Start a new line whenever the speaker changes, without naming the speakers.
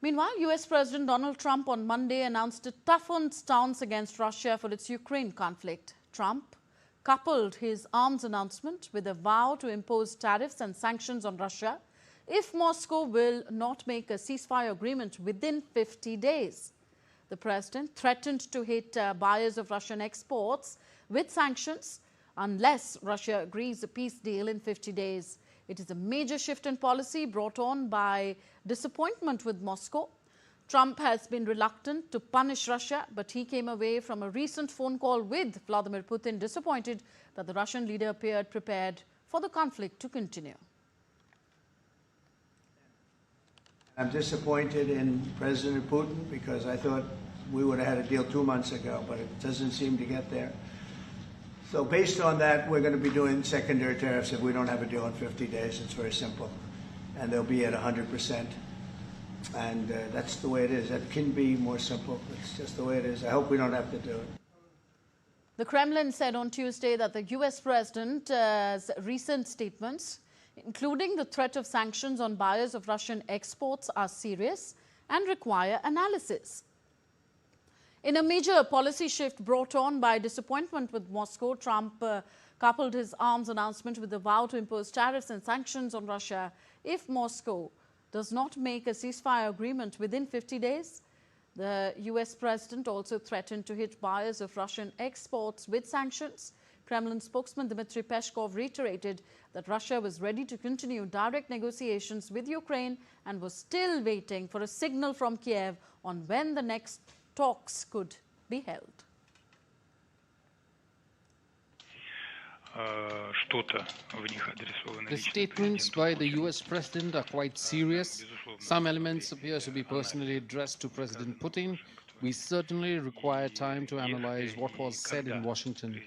Meanwhile, US President Donald Trump on Monday announced a toughened stance against Russia for its Ukraine conflict. Trump coupled his arms announcement with a vow to impose tariffs and sanctions on Russia if Moscow will not make a ceasefire agreement within 50 days. The president threatened to hit buyers of Russian exports with sanctions unless Russia agrees a peace deal in 50 days. It is a major shift in policy brought on by disappointment with Moscow. Trump has been reluctant to punish Russia, but he came away from a recent phone call with Vladimir Putin disappointed that the Russian leader appeared prepared for the conflict to continue.
I'm disappointed in President Putin because I thought we would have had a deal 2 months ago, but it doesn't seem to get there. So based on that, we're going to be doing secondary tariffs if we don't have a deal in 50 days. It's very simple. And they'll be at 100%. And that's the way it is. That can be more simple. It's just the way it is. I hope we don't have to do it.
The Kremlin said on Tuesday that the US president's recent statements, including the threat of sanctions on buyers of Russian exports, are serious and require analysis. In a major policy shift brought on by disappointment with Moscow, Trump coupled his arms announcement with a vow to impose tariffs and sanctions on Russia if Moscow does not make a ceasefire agreement within 50 days. The US president also threatened to hit buyers of Russian exports with sanctions. Kremlin spokesman Dmitry Peskov reiterated that Russia was ready to continue direct negotiations with Ukraine and was still waiting for a signal from Kiev on when the next talks could be held.
The statements by the US president are quite serious. Some elements appear to be personally addressed to President Putin. We certainly require time to analyze what was said in Washington.